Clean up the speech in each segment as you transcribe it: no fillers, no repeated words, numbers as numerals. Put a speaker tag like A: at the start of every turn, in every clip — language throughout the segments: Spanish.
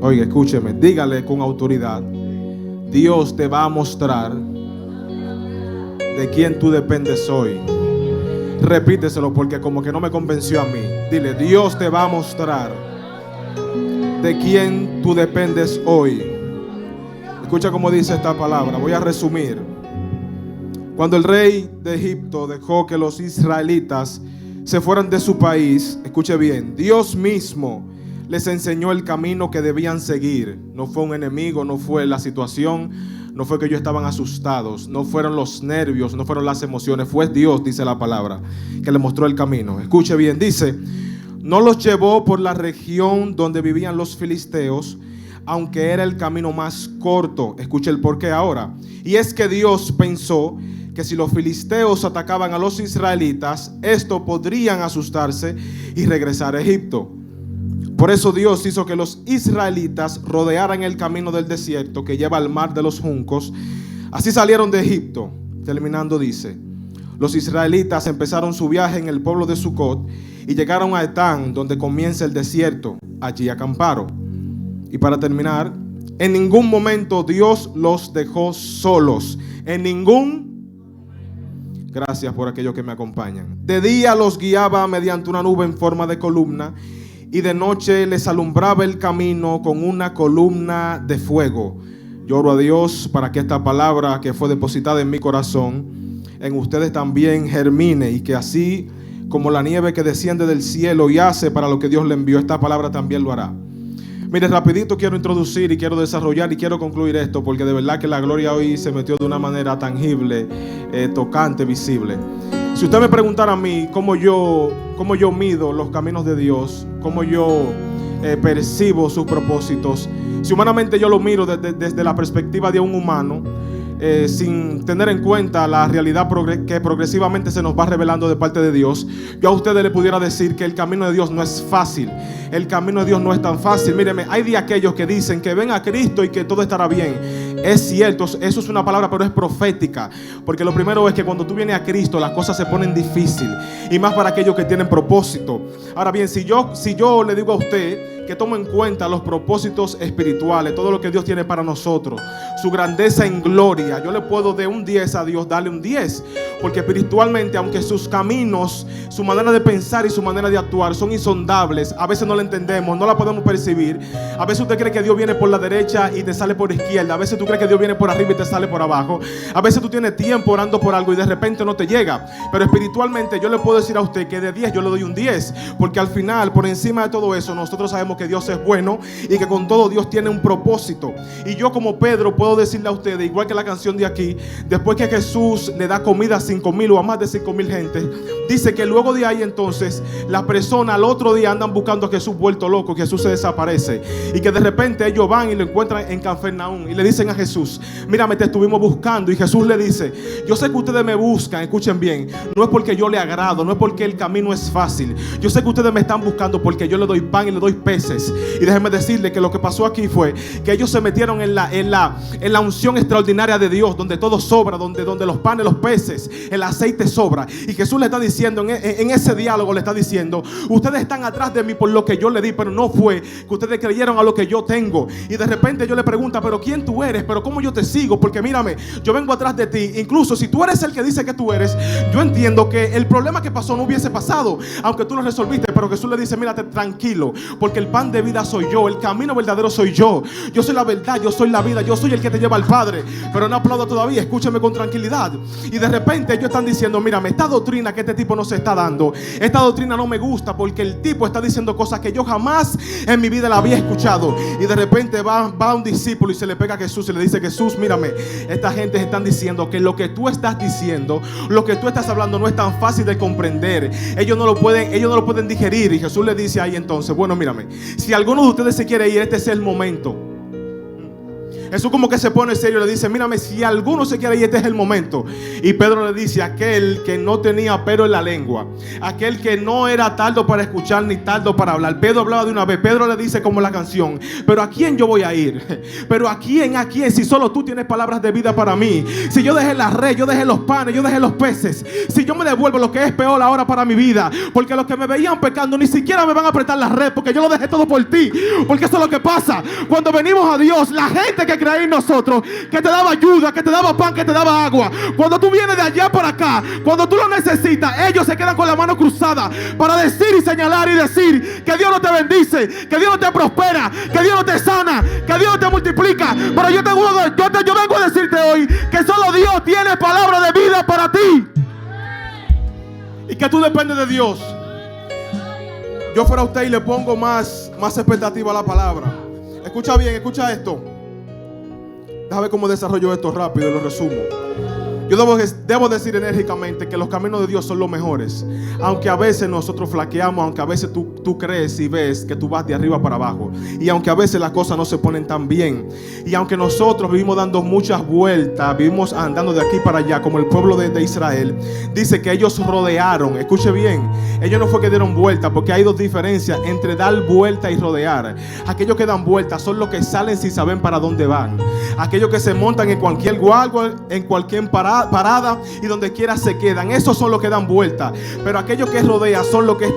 A: Oiga, escúcheme, dígale con autoridad: Dios te va a mostrar de quién tú dependes hoy. Repíteselo porque como que no me convenció a mí. Dile: Dios te va a mostrar de quién tú dependes hoy. Escucha cómo dice esta palabra. Voy a resumir. Cuando el rey de Egipto dejó que los israelitas se fueran de su país, escuche bien, Dios mismo les enseñó el camino que debían seguir. No fue un enemigo, no fue la situación, no fue que ellos estaban asustados, no fueron los nervios, no fueron las emociones, fue Dios, dice la palabra, que les mostró el camino. Escuche bien, dice: no los llevó por la región donde vivían los filisteos, aunque era el camino más corto. Escuche el porqué ahora. Y es que Dios pensó que si los filisteos atacaban a los israelitas, estos podrían asustarse y regresar a Egipto. Por eso Dios hizo que los israelitas rodearan el camino del desierto que lleva al mar de los juncos. Así salieron de Egipto. Terminando dice: los israelitas empezaron su viaje en el pueblo de Sucot y llegaron a Etán, donde comienza el desierto. Allí acamparon. Y para terminar, en ningún momento Dios los dejó solos. En ningún... Gracias por aquellos que me acompañan. De día los guiaba mediante una nube en forma de columna, y de noche les alumbraba el camino con una columna de fuego. Yo oro a Dios para que esta palabra que fue depositada en mi corazón, en ustedes también germine, y que así como la nieve que desciende del cielo y hace para lo que Dios le envió, esta palabra también lo hará. Mire, rapidito quiero introducir y quiero desarrollar y quiero concluir esto, porque de verdad que la gloria hoy se metió de una manera tangible, tocante, visible. Si usted me preguntara a mí cómo yo mido los caminos de Dios, cómo yo percibo sus propósitos, si humanamente yo lo miro desde la perspectiva de un humano, sin tener en cuenta la realidad que progresivamente se nos va revelando de parte de Dios, yo a ustedes le pudiera decir que el camino de Dios no es fácil. El camino de Dios no es tan fácil. Míreme, hay de aquellos que dicen que ven a Cristo y que todo estará bien. Es cierto, eso es una palabra, pero es profética, porque lo primero es que cuando tú vienes a Cristo las cosas se ponen difíciles, y más para aquellos que tienen propósito. Ahora bien, si yo le digo a usted que tome en cuenta los propósitos espirituales, todo lo que Dios tiene para nosotros, su grandeza en gloria, yo le puedo de un 10 a Dios darle un 10, porque espiritualmente, aunque sus caminos, su manera de pensar y su manera de actuar son insondables, a veces no la entendemos, no la podemos percibir. A veces usted cree que Dios viene por la derecha y te sale por izquierda, a veces tú crees que Dios viene por arriba y te sale por abajo, a veces tú tienes tiempo orando por algo y de repente no te llega. Pero espiritualmente yo le puedo decir a usted que de 10 yo le doy un 10, porque al final, por encima de todo eso, nosotros sabemos que Dios es bueno y que con todo Dios tiene un propósito. Y yo, como Pedro, puedo decirle a ustedes, igual que la canción de aquí, después que Jesús le da comida a 5,000 o a más de 5,000 gente, dice que luego de ahí entonces las personas al otro día andan buscando a Jesús vuelto loco, que Jesús se desaparece, y que de repente ellos van y lo encuentran en Cafarnaúm y le dicen a Jesús: mírame, te estuvimos buscando. Y Jesús le dice: yo sé que ustedes me buscan, escuchen bien, no es porque yo le agrado, no es porque el camino es fácil, yo sé que ustedes me están buscando porque yo le doy pan y le doy peces. Y déjenme decirle que lo que pasó aquí fue que ellos se metieron en la unción extraordinaria de Dios, donde todo sobra, donde los panes, los peces, el aceite sobra. Y Jesús le está diciendo, en ese diálogo le está diciendo: ustedes están atrás de mí por lo que yo le di, pero no fue que ustedes creyeron a lo que yo tengo. Y de repente yo le pregunto: pero ¿quién tú eres? Pero ¿cómo yo te sigo? Porque mírame, yo vengo atrás de ti. Incluso si tú eres el que dice que tú eres, yo entiendo que el problema que pasó no hubiese pasado, aunque tú lo resolviste. Pero Jesús le dice: mírate tranquilo, porque el pan de vida soy yo, el camino verdadero soy yo, yo soy la verdad, yo soy la vida, yo soy el que te lleva al Padre. Pero no aplaudo todavía, escúcheme con tranquilidad. Y de repente ellos están diciendo: mírame, esta doctrina que este tipo nos está dando, esta doctrina no me gusta, porque el tipo está diciendo cosas que yo jamás en mi vida la había escuchado. Y de repente va un discípulo y se le pega a Jesús y le dice: Jesús, mírame, esta gente están diciendo que lo que tú estás diciendo, lo que tú estás hablando no es tan fácil de comprender, ellos no lo pueden digerir. Y Jesús le dice ahí entonces: bueno, mírame, si alguno de ustedes se quiere ir, este es el momento. Jesús como que se pone serio y le dice: mírame, si alguno se quiere ir, este es el momento. Y Pedro le dice: aquel que no tenía pelo en la lengua, aquel que no era tardo para escuchar ni tardo para hablar. Pedro hablaba de una vez. Pedro le dice como la canción: pero ¿a quién yo voy a ir? Pero ¿a quién? Si solo tú tienes palabras de vida para mí. Si yo dejé la red, yo dejé los panes, yo dejé los peces, si yo me devuelvo lo que es peor ahora para mi vida. Porque los que me veían pecando ni siquiera me van a apretar la red, porque yo lo dejé todo por ti. Porque eso es lo que pasa cuando venimos a Dios. La gente que creía en nosotros, que te daba ayuda, que te daba pan, que te daba agua, cuando tú vienes de allá para acá, cuando tú lo necesitas, ellos se quedan con la mano cruzada para decir y señalar y decir que Dios no te bendice, que Dios no te prospera, que Dios no te sana, que Dios no te multiplica. Pero yo vengo a decirte hoy que solo Dios tiene palabra de vida para ti y que tú dependes de Dios. Yo fuera usted y le pongo más expectativa a la palabra. Escucha bien, escucha esto. Déjame ver cómo desarrollo esto rápido y lo resumo. Yo debo decir enérgicamente que los caminos de Dios son los mejores. Aunque a veces nosotros flaqueamos, aunque a veces tú crees y ves que tú vas de arriba para abajo, y aunque a veces las cosas no se ponen tan bien, y aunque nosotros vivimos dando muchas vueltas, vivimos andando de aquí para allá como el pueblo de Israel, dice que ellos rodearon. Escuche bien, ellos no fue que dieron vuelta, porque hay dos diferencias entre dar vuelta y rodear. Aquellos que dan vuelta son los que salen sin saber para dónde van. Aquellos que se montan en cualquier guagua, en cualquier parada y donde quiera se quedan. Esos son los que dan vuelta. Pero aquellos que rodean son los que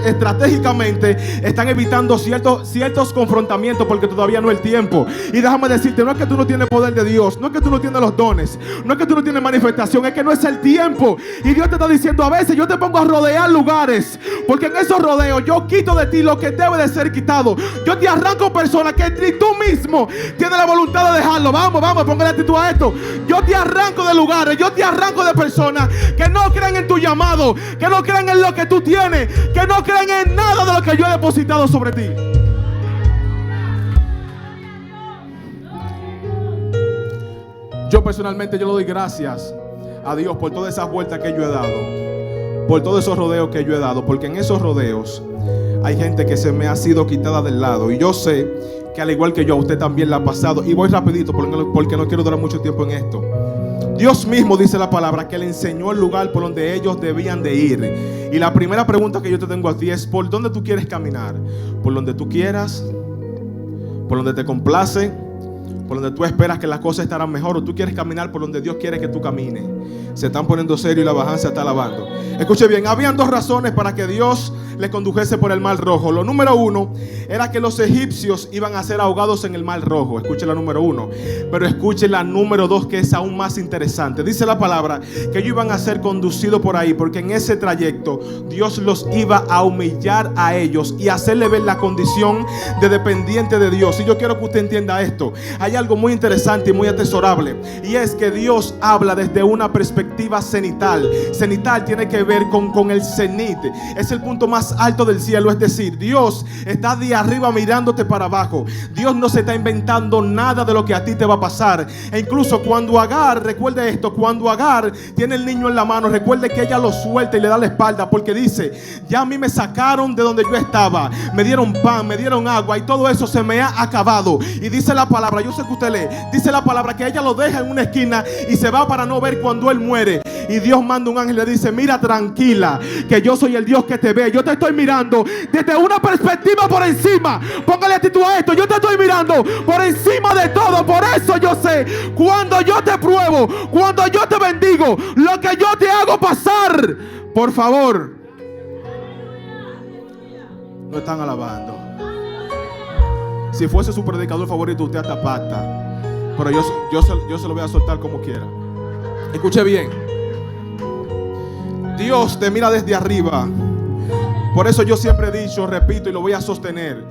A: estratégicamente están evitando ciertos confrontamientos, porque todavía no es el tiempo. Y déjame decirte, no es que tú no tienes poder de Dios, no es que tú no tienes los dones, no es que tú no tienes manifestación, es que no es el tiempo. Y Dios te está diciendo, a veces yo te pongo a rodear lugares, porque en esos rodeos yo quito de ti lo que debe de ser quitado. Yo te arranco personas que ni tú mismo tienes la voluntad de dejarlo. Vamos, póngale actitud a esto. Yo te arranco de lugares, yo te arranco de personas que no creen en tu llamado, que no creen en lo que tú tienes, que no creen en nada de lo que yo he depositado sobre ti. Yo personalmente yo le doy gracias a Dios por todas esas vueltas que yo he dado, por todos esos rodeos que yo he dado, porque en esos rodeos hay gente que se me ha sido quitada del lado, y yo sé que al igual que yo, a usted también la ha pasado. Y voy rapidito porque no quiero durar mucho tiempo en esto. Dios mismo dice la palabra que le enseñó el lugar por donde ellos debían de ir. Y la primera pregunta que yo te tengo a ti es: ¿por dónde tú quieres caminar? ¿Por donde tú quieras? ¿Por donde te complace? ¿Por donde tú esperas que las cosas estarán mejor? ¿O tú quieres caminar por donde Dios quiere que tú camines? Se están poniendo serio y la bajanza está alabando. Escuche bien, habían dos razones para que Dios le condujese por el Mar Rojo. Lo número uno era que los egipcios iban a ser ahogados en el Mar Rojo. Escuche la número uno. Pero escuche la número dos, que es aún más interesante. Dice la palabra que ellos iban a ser conducidos por ahí, porque en ese trayecto Dios los iba a humillar a ellos y hacerle ver la condición de dependiente de Dios. Y yo quiero que usted entienda esto. Hay algo muy interesante y muy atesorable, y es que Dios habla desde una perspectiva cenital. Cenital tiene que ver con el cenit. Es el punto más alto del cielo. Es decir, Dios está de arriba mirándote para abajo. Dios no se está inventando nada de lo que a ti te va a pasar. E incluso cuando Agar, recuerde esto, cuando Agar tiene el niño en la mano, recuerde que ella lo suelta y le da la espalda, porque dice: ya a mí me sacaron de donde yo estaba, me dieron pan, me dieron agua, y todo eso se me ha acabado. Y dice la palabra, yo sé que usted lee, dice la palabra que ella lo deja en una esquina y se va para no ver cuando él muere. Y Dios manda un ángel y le dice: mira, tranquila, que yo soy el Dios que te ve. Yo te estoy mirando desde una perspectiva por encima. Póngale actitud a esto. Yo te estoy mirando por encima de todo. Por eso yo sé, cuando yo te pruebo, cuando yo te bendigo, lo que yo te hago pasar. Por favor, no están alabando. Si fuese su predicador favorito, usted hasta pacta. Pero yo se lo voy a soltar como quiera. Escuche bien. Dios te mira desde arriba. Por eso yo siempre he dicho, repito y lo voy a sostener: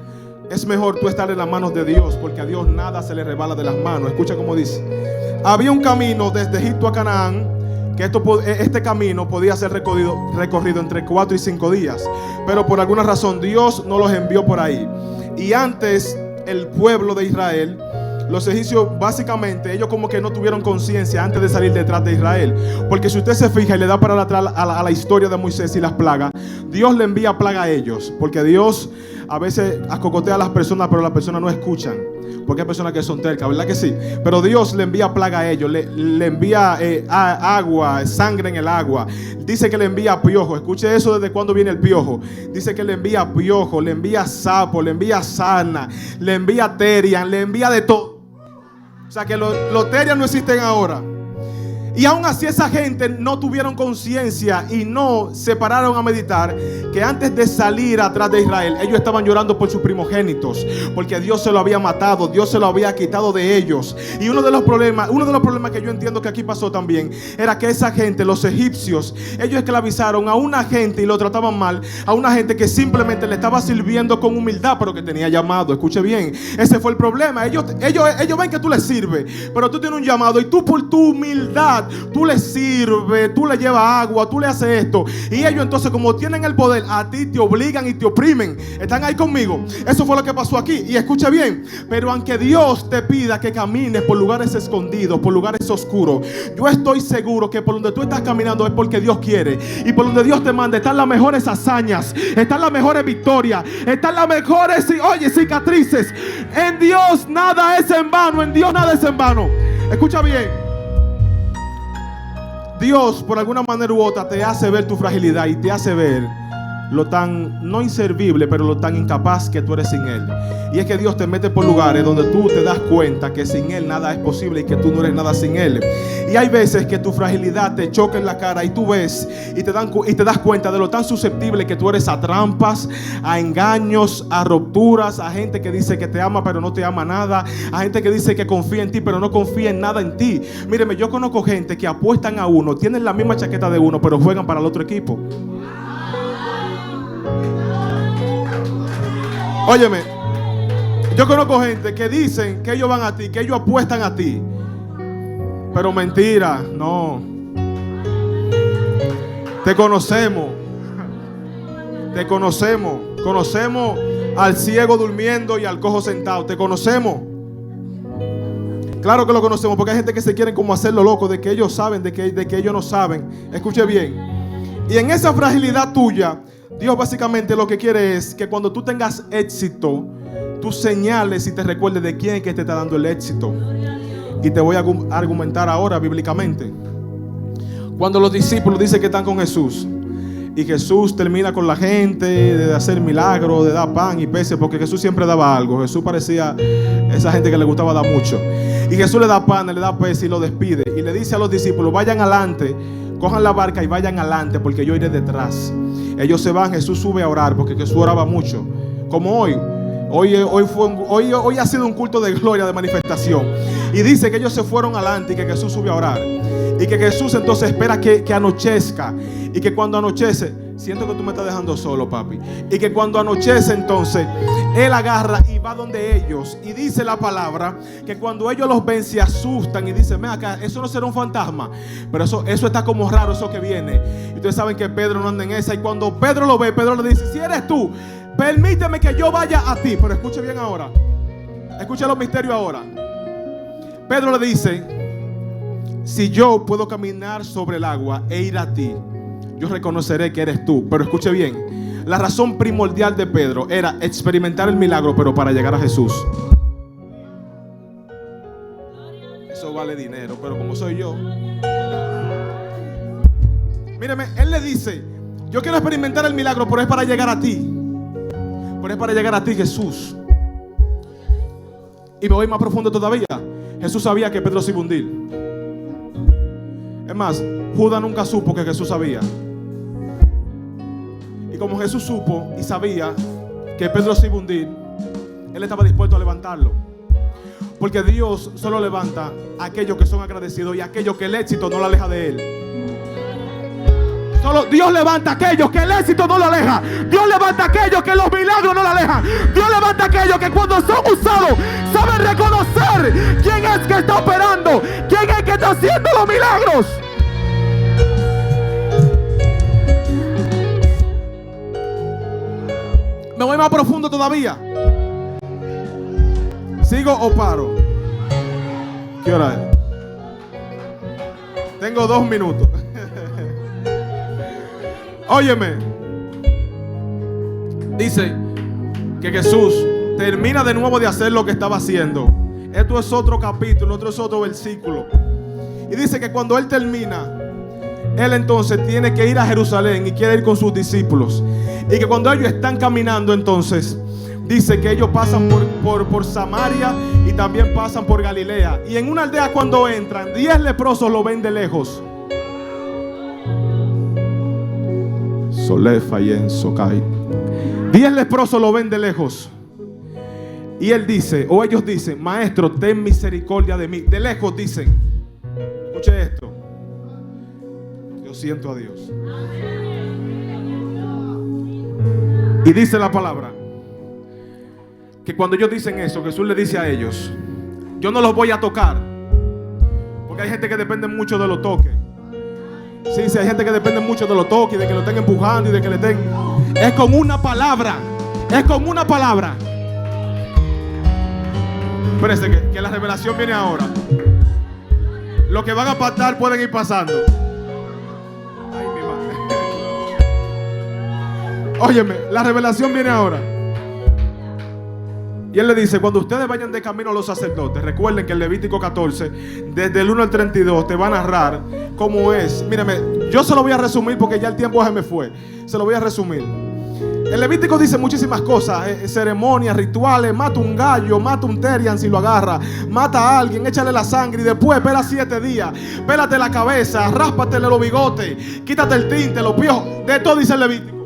A: es mejor tú estar en las manos de Dios, porque a Dios nada se le resbala de las manos. Escucha cómo dice: había un camino desde Egipto a Canaán, que este camino podía ser recorrido entre 4 y 5 días, pero por alguna razón Dios no los envió por ahí. Y antes el pueblo de Israel, los egipcios, básicamente, ellos como que no tuvieron conciencia antes de salir detrás de Israel. Porque si usted se fija y le da para atrás a la historia de Moisés y las plagas, Dios le envía plaga a ellos. Porque Dios a veces acocotea a las personas, pero las personas no escuchan. Porque hay personas que son tercas, ¿verdad que sí? Pero Dios le envía plaga a ellos. Le envía agua, sangre en el agua. Dice que le envía piojo. Escuche eso, desde cuándo viene el piojo. Dice que le envía piojo, le envía sapo, le envía sarna, le envía terian, le envía de todo. O sea que los terias no existen ahora. Y aún así esa gente no tuvieron conciencia y no se pararon a meditar que antes de salir atrás de Israel, ellos estaban llorando por sus primogénitos, porque Dios se lo había matado, Dios se lo había quitado de ellos. Y uno de los problemas que yo entiendo que aquí pasó también, era que esa gente, los egipcios, ellos esclavizaron a una gente y lo trataban mal, a una gente que simplemente le estaba sirviendo con humildad, pero que tenía llamado. Escuche bien, ese fue el problema. Ellos ven que tú les sirves, pero tú tienes un llamado y tú por tu humildad, tú les sirves, tú les llevas agua, tú le haces esto. Y ellos entonces, como tienen el poder, a ti te obligan y te oprimen. ¿Están ahí conmigo? Eso fue lo que pasó aquí. Y escuche bien, pero aunque Dios te pida que camines por lugares escondidos, por lugares oscuros, yo estoy seguro que por donde tú estás caminando es porque Dios quiere. Y por donde Dios te manda están las mejores hazañas, están las mejores victorias, están las mejores, cicatrices. En Dios nada es en vano, en Dios nada es en vano. Escucha bien. Dios, por alguna manera u otra, te hace ver tu fragilidad y te hace ver lo tan, no inservible, pero lo tan incapaz que tú eres sin Él. Y es que Dios te mete por lugares donde tú te das cuenta que sin Él nada es posible y que tú no eres nada sin Él. Y hay veces que tu fragilidad te choca en la cara y tú ves y te das cuenta de lo tan susceptible que tú eres a trampas, a engaños, a rupturas, a gente que dice que te ama pero no te ama nada, a gente que dice que confía en ti pero no confía en nada en ti. Míreme, yo conozco gente que apuestan a uno, tienen la misma chaqueta de uno pero juegan para el otro equipo. Óyeme, yo conozco gente que dicen que ellos van a ti, que ellos apuestan a ti, pero mentira, no. Te conocemos. Conocemos al ciego durmiendo y al cojo sentado. Te conocemos. Claro que lo conocemos, porque hay gente que se quieren como hacerlo loco, de que ellos saben, de que ellos no saben. Escuche bien. Y en esa fragilidad tuya, Dios básicamente lo que quiere es que cuando tú tengas éxito, tú señales y te recuerdes de quién es que te está dando el éxito. Y te voy a argumentar ahora bíblicamente. Cuando los discípulos dicen que están con Jesús y Jesús termina con la gente de hacer milagros, de dar pan y peces, porque Jesús siempre daba algo. Jesús parecía esa gente que le gustaba dar mucho. Y Jesús le da pan, le da peces y lo despide. Y le dice a los discípulos: vayan adelante, cojan la barca y vayan adelante, porque yo iré detrás. Ellos se van, Jesús sube a orar, porque Jesús oraba mucho. Como hoy ha sido un culto de gloria, de manifestación. Y dice que ellos se fueron adelante y que Jesús sube a orar. Y que Jesús entonces espera que anochezca. Y que cuando anochece, siento que tú me estás dejando solo, papi. Y que cuando anochece entonces, Él agarra y va donde ellos. Y dice la palabra que cuando ellos los ven se asustan y dicen: ven acá, eso no será un fantasma. Pero eso está como raro, eso que viene. Y ustedes saben que Pedro no anda en esa. Y cuando Pedro lo ve, Pedro le dice: si eres tú, permíteme que yo vaya a ti. Pero escuche bien ahora. Escuche los misterios ahora. Pedro le dice: si yo puedo caminar sobre el agua e ir a ti, yo reconoceré que eres tú. Pero escuche bien, la razón primordial de Pedro era experimentar el milagro, pero para llegar a Jesús. Eso vale dinero, pero como soy yo, míreme, él le dice: yo quiero experimentar el milagro, pero es para llegar a ti. Pero es para llegar a ti, Jesús. Y me voy más profundo todavía. Jesús sabía que Pedro se iba a hundir. Es más, Judas nunca supo que Jesús sabía. Y como Jesús supo y sabía que Pedro se iba a hundir, Él estaba dispuesto a levantarlo. Porque Dios solo levanta a aquellos que son agradecidos y a aquellos que el éxito no lo aleja de Él. Solo Dios levanta a aquellos que el éxito no lo aleja. Dios levanta a aquellos que los milagros no lo alejan. Dios levanta a aquellos que cuando son usados saben reconocer quién es que está operando, quién es que está haciendo los milagros. Me voy más profundo todavía. ¿Sigo o paro? ¿Qué hora es? Tengo 2 minutos. Óyeme. Dice que Jesús termina de nuevo de hacer lo que estaba haciendo. Esto es otro capítulo, esto es otro versículo. Y dice que cuando Él termina, Él entonces tiene que ir a Jerusalén y quiere ir con sus discípulos. Y que cuando ellos están caminando entonces, dice que ellos pasan por Samaria y también pasan por Galilea. Y en una aldea cuando entran, 10 leprosos lo ven de lejos. Solefa y en Sokai. 10 leprosos lo ven de lejos. Y él dice, o ellos dicen: maestro, ten misericordia de mí. De lejos dicen. Escuche esto. Yo siento a Dios. Y dice la palabra que cuando ellos dicen eso, Jesús le dice a ellos: yo no los voy a tocar. Porque hay gente que depende mucho de los toques. Sí, hay gente que depende mucho de los toques, de que lo estén empujando y de que le estén. Es con una palabra. Es con una palabra. Espérense que la revelación viene ahora. Los que van a pasar pueden ir pasando. Ay, mi madre. Óyeme, la revelación viene ahora. Y él le dice: cuando ustedes vayan de camino a los sacerdotes, recuerden que el Levítico 14, desde el 1 al 32, te va a narrar cómo es. Mírame, yo se lo voy a resumir porque ya el tiempo se me fue. Se lo voy a resumir. El Levítico dice muchísimas cosas, ceremonias, rituales. Mata un gallo, mata un terian si lo agarra, mata a alguien, échale la sangre y después espera 7 días. Pélate la cabeza, ráspatele los bigotes, quítate el tinte, los piojos. De todo dice el Levítico.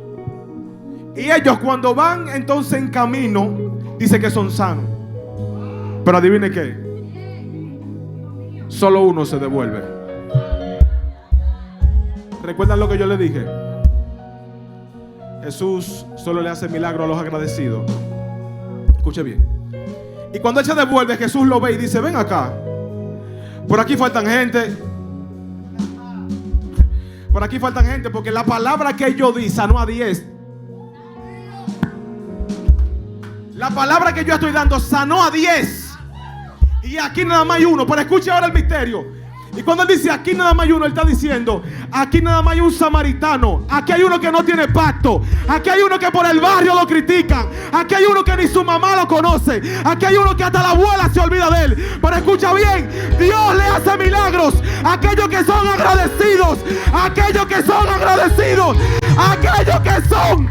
A: Y ellos cuando van entonces en camino, dice que son sanos. Pero adivine qué, solo uno se devuelve. ¿Recuerdan lo que yo le dije? Jesús solo le hace milagro a los agradecidos. Escuche bien. Y cuando él se devuelve, Jesús lo ve y dice: ven acá. Por aquí faltan gente. Por aquí faltan gente, porque la palabra que yo di sanó a 10. La palabra que yo estoy dando sanó a 10. Y aquí nada más hay uno. Pero escuche ahora el misterio. Y cuando él dice aquí nada más hay uno, él está diciendo: aquí nada más hay un samaritano. Aquí hay uno que no tiene pacto. Aquí hay uno que por el barrio lo critican. Aquí hay uno que ni su mamá lo conoce. Aquí hay uno que hasta la abuela se olvida de él. Pero escucha bien, Dios le hace milagros a aquellos que son agradecidos. A aquellos que son agradecidos. A aquellos que son